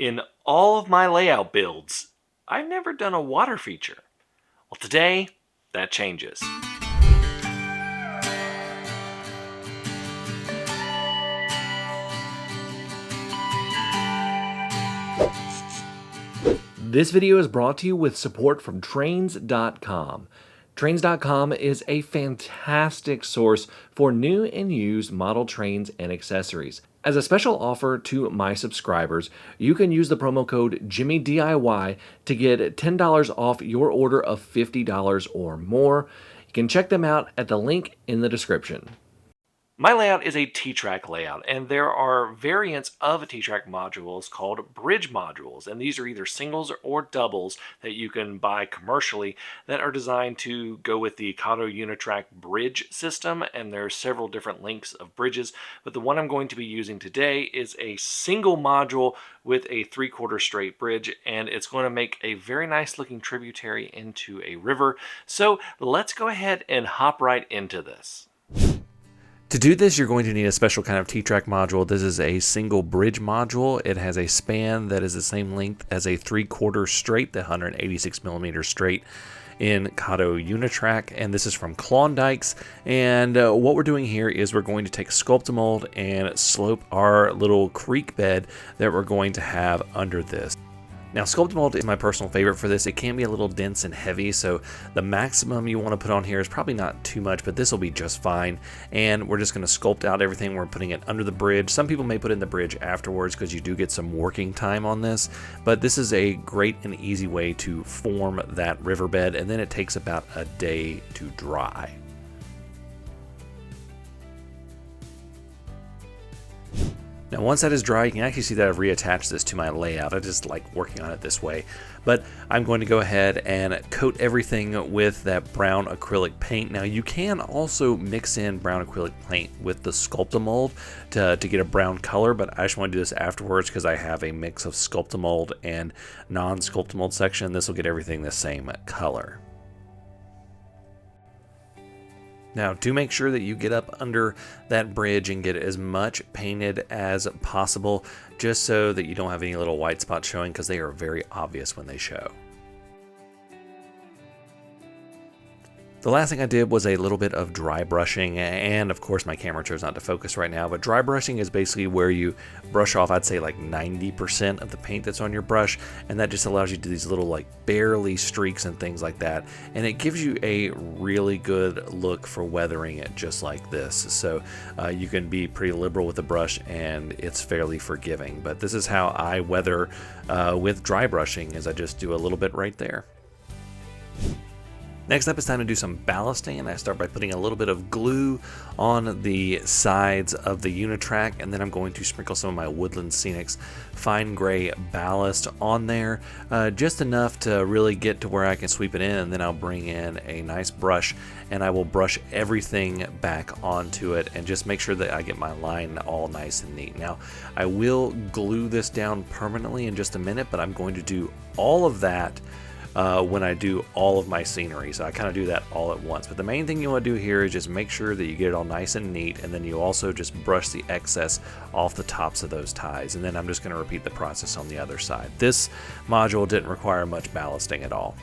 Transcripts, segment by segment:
In all of my layout builds, I've never done a water feature. Well, today, that changes. This video is brought to you with support from Trains.com. Trains.com is a fantastic source for new and used model trains and accessories. As a special offer to my subscribers, you can use the promo code JimmyDIY to get $10 off your order of $50 or more. You can check them out at the link in the description. My layout is a T-track layout, and there are variants of T-track modules called bridge modules, and these are either singles or doubles that you can buy commercially that are designed to go with the Kato Unitrack bridge system, and there are several different lengths of bridges, but the one I'm going to be using today is a single module with a 3/4 straight bridge, and it's going to make a very nice looking tributary into a river. So let's go ahead and hop right into this. To do this, you're going to need a special kind of T-track module. This is a single bridge module. It has a span that is the same length as a 3/4 straight, the 186 millimeter straight in Kato Unitrack, and this is from Klondike's. And what we're doing here is we're going to take Sculpting and slope our little creek bed that we're going to have under this. Now, sculpt mold is my personal favorite for this. It can be a little dense and heavy, so the maximum you want to put on here is probably not too much, but this will be just fine. And we're just going to sculpt out everything. We're putting it under the bridge. Some people may put in the bridge afterwards because you do get some working time on this, but this is a great and easy way to form that riverbed, and then it takes about a day to dry. Now, once that is dry, you can actually see that I've reattached this to my layout. I just like working on it this way. But I'm going to go ahead and coat everything with that brown acrylic paint. Now, you can also mix in brown acrylic paint with the Sculpting to get a brown color, but I just want to do this afterwards because I have a mix of Sculpting and non-Sculpting section. This will get everything the same color. Now, do make sure that you get up under that bridge and get as much painted as possible, just so that you don't have any little white spots showing, because they are very obvious when they show. The last thing I did was a little bit of dry brushing, and of course my camera chose not to focus right now, but dry brushing is basically where you brush off, I'd say like 90% of the paint that's on your brush, and that just allows you to do these little like barely streaks and things like that, and it gives you a really good look for weathering it just like this. So you can be pretty liberal with the brush and it's fairly forgiving, but this is how I weather with dry brushing, is I just do a little bit right there. Next up, it's time to do some ballasting, and I start by putting a little bit of glue on the sides of the Unitrack, and then I'm going to sprinkle some of my Woodland Scenics fine gray ballast on there, just enough to really get to where I can sweep it in, and then I'll bring in a nice brush and I will brush everything back onto it and just make sure that I get my line all nice and neat. Now, I will glue this down permanently in just a minute, but I'm going to do all of that when I do all of my scenery. So I kind of do that all at once. But the main thing you want to do here is just make sure that you get it all nice and neat, and then you also just brush the excess off the tops of those ties. And then I'm just going to repeat the process on the other side. This module didn't require much ballasting at all.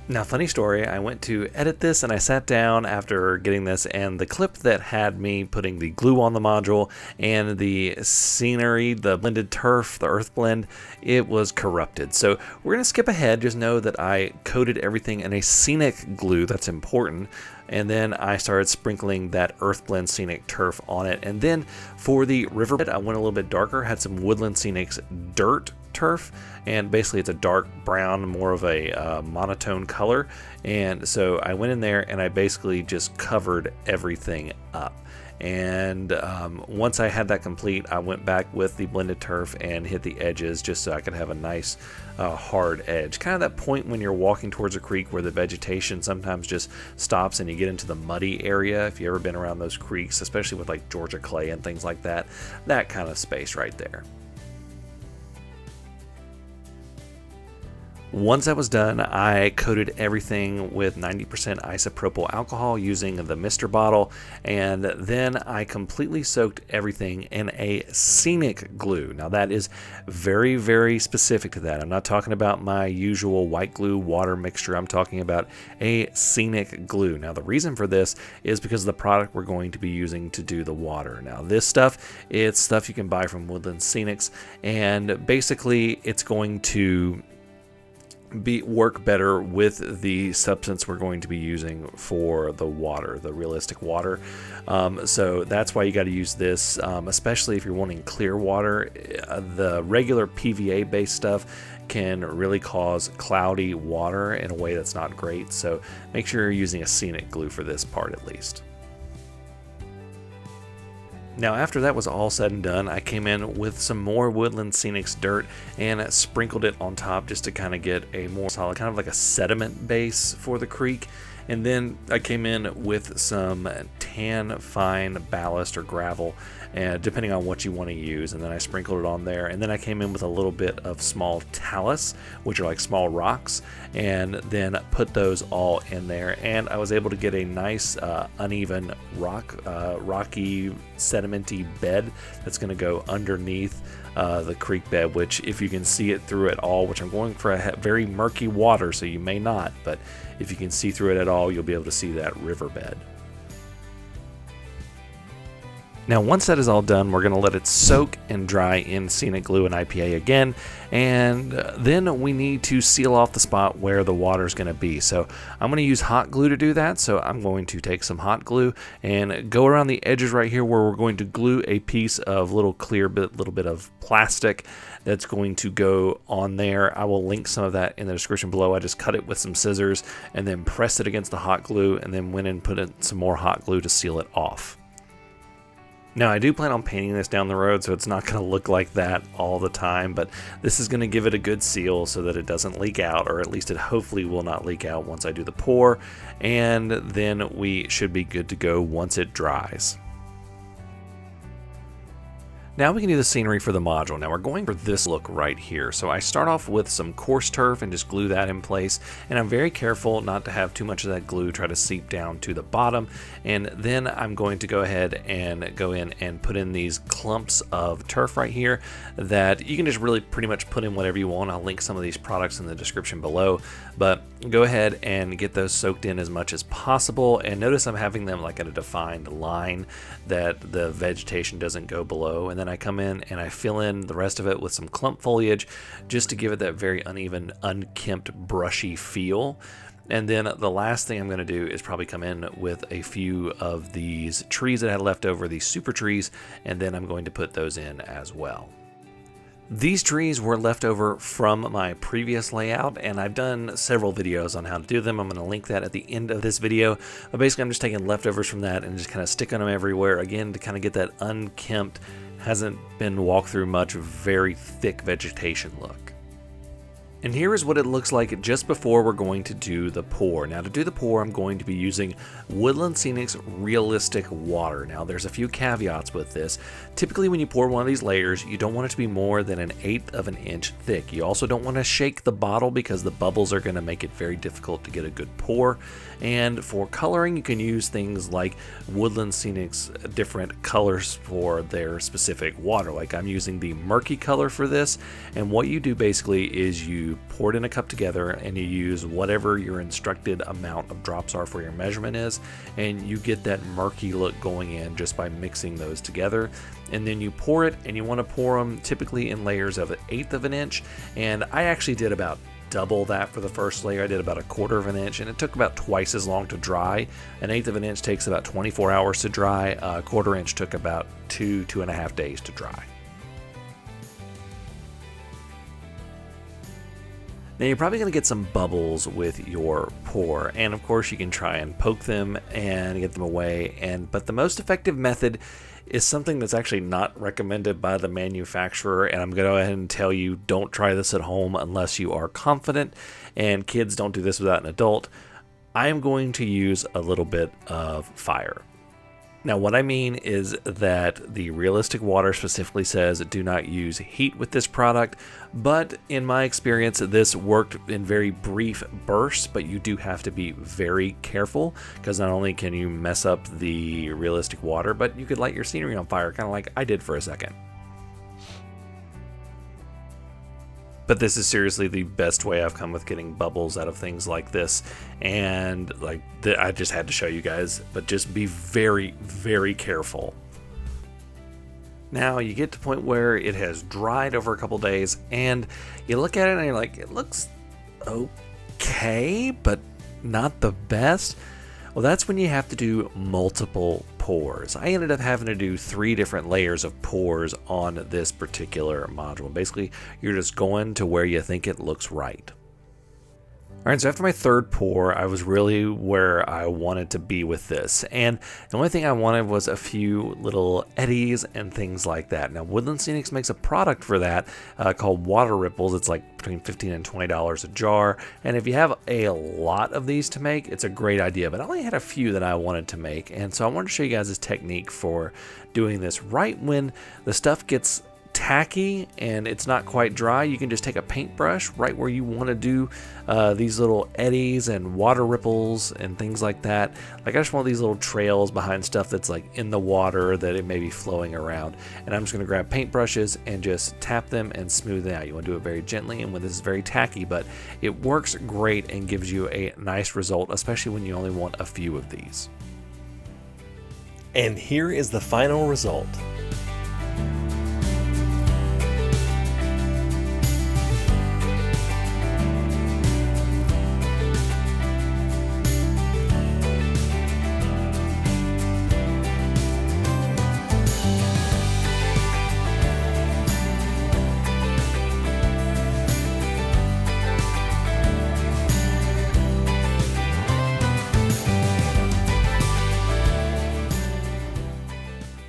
Now, funny story, I went to edit this and I sat down after getting this, and the clip that had me putting the glue on the module and the scenery, the blended turf, the earth blend, it was corrupted. So we're going to skip ahead. Just know that I coated everything in a scenic glue. That's important. And then I started sprinkling that earth blend scenic turf on it. And then for the riverbed, I went a little bit darker, had some Woodland Scenics dirt turf, and basically it's a dark brown, more of a monotone color. And so I went in there and I basically just covered everything up. And once I had that complete, I went back with the blended turf and hit the edges just so I could have a nice hard edge. Kind of that point when you're walking towards a creek where the vegetation sometimes just stops and you get into the muddy area. If you've ever been around those creeks, especially with like Georgia clay and things like that, that kind of space right there. Once that was done, I coated everything with 90% isopropyl alcohol using the Mister bottle, and then I completely soaked everything in a scenic glue. Now that is very, very specific to that. I'm not talking about my usual white glue water mixture. I'm talking about a scenic glue. Now the reason for this is because of the product we're going to be using to do the water. Now this stuff, it's stuff you can buy from Woodland Scenics, and basically it's going to work better with the substance we're going to be using for the water, the realistic water. So that's why you got to use this, especially if you're wanting clear water. The regular PVA based stuff can really cause cloudy water in a way that's not great. So make sure you're using a scenic glue for this part at least. Now after that was all said and done, I came in with some more Woodland Scenics dirt and sprinkled it on top just to kind of get a more solid, kind of like a sediment base for the creek. And then I came in with some tan fine ballast or gravel, depending on what you want to use, and then I sprinkled it on there. And then I came in with a little bit of small talus, which are like small rocks, and then put those all in there. And I was able to get a nice uneven rocky sedimenty bed that's going to go underneath the creek bed, which if you can see it through it all, which I'm going for a very murky water, so you may not, but if you can see through it at all, you'll be able to see that riverbed. Now once that is all done, we're going to let it soak and dry in scenic glue and IPA again, and then we need to seal off the spot where the water is going to be. So I'm going to use hot glue to do that. So I'm going to take some hot glue and go around the edges right here where we're going to glue a piece of little bit of plastic that's going to go on there. I will link some of that in the description below. I just cut it with some scissors and then pressed it against the hot glue, and then went and put in some more hot glue to seal it off. Now I do plan on painting this down the road, so it's not going to look like that all the time, but this is going to give it a good seal so that it doesn't leak out, or at least it hopefully will not leak out once I do the pour, and then we should be good to go once it dries. Now we can do the scenery for the module. Now we're going for this look right here. So I start off with some coarse turf and just glue that in place. And I'm very careful not to have too much of that glue try to seep down to the bottom. And then I'm going to go ahead and go in and put in these clumps of turf right here that you can just really pretty much put in whatever you want. I'll link some of these products in the description below. But go ahead and get those soaked in as much as possible. And notice I'm having them like at a defined line that the vegetation doesn't go below. And then I come in and I fill in the rest of it with some clump foliage just to give it that very uneven, unkempt, brushy feel. And then the last thing I'm going to do is probably come in with a few of these trees that I had left over, these super trees, and then I'm going to put those in as well. These trees were left over from my previous layout, and I've done several videos on how to do them. I'm going to link that at the end of this video. But basically, I'm just taking leftovers from that and just kind of sticking them everywhere, again, to kind of get that unkempt, hasn't been walked through much, very thick vegetation look. And here is what it looks like just before we're going to do the pour. Now to do the pour, I'm going to be using Woodland Scenics Realistic Water. Now there's a few caveats with this. Typically when you pour one of these layers, you don't want it to be more than 1/8 of an inch thick. You also don't want to shake the bottle because the bubbles are going to make it very difficult to get a good pour. And for coloring, you can use things like Woodland Scenics different colors for their specific water. Like I'm using the murky color for this, and what you do basically is you pour it in a cup together and you use whatever your instructed amount of drops are for your measurement is, and you get that murky look going in just by mixing those together. And then you pour it, and you want to pour them typically in layers of 1/8 of an inch, and I actually did about double that for the first layer. I did about 1/4 of an inch, and it took about twice as long to dry. 1/8 of an inch takes about 24 hours to dry. 1/4 inch took about 2.5 days to dry. Now you're probably going to get some bubbles with your pour, and of course you can try and poke them and get them away, but the most effective method is something that's actually not recommended by the manufacturer, and I'm going to go ahead and tell you, don't try this at home unless you are confident, and kids, don't do this without an adult. I am going to use a little bit of fire. Now, what I mean is that the Realistic Water specifically says do not use heat with this product, but in my experience, this worked in very brief bursts, but you do have to be very careful because not only can you mess up the Realistic Water, but you could light your scenery on fire, kind of like I did for a second. But this is seriously the best way I've come with getting bubbles out of things like this. And I just had to show you guys, but just be very, very careful. Now you get to the point where it has dried over a couple days and you look at it and you're like, it looks okay, but not the best. Well, that's when you have to do multiple pours. I ended up having to do 3 different layers of pours on this particular module. Basically, you're just going to where you think it looks right. All right, so after my 3rd pour, I was really where I wanted to be with this. And the only thing I wanted was a few little eddies and things like that. Now, Woodland Scenics makes a product for that called Water Ripples. It's like between $15 and $20 a jar. And if you have a lot of these to make, it's a great idea. But I only had a few that I wanted to make. And so I wanted to show you guys this technique for doing this right when the stuff gets tacky and it's not quite dry. You can just take a paintbrush right where you want to do these little eddies and water ripples and things like that. Like I just want these little trails behind stuff that's like in the water that it may be flowing around, and I'm just going to grab paintbrushes and just tap them and smooth them out. You want to do it very gently and when this is very tacky, but it works great and gives you a nice result, especially when you only want a few of these. And here is the final result.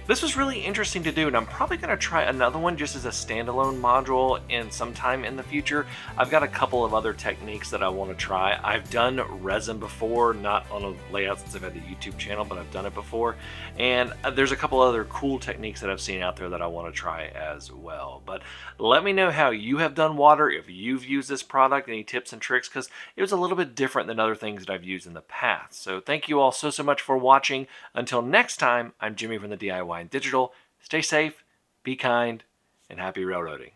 This was really interesting to do, and I'm probably going to try another one just as a standalone module in sometime in the future. I've got a couple of other techniques that I want to try. I've done resin before, not on a layout since I've had the YouTube channel, but I've done it before. And there's a couple other cool techniques that I've seen out there that I want to try as well. But let me know how you have done water, if you've used this product, any tips and tricks, because it was a little bit different than other things that I've used in the past. So thank you all so much for watching. Until next time, I'm Jimmy from the DIY and Digital. Stay safe, be kind, and happy railroading.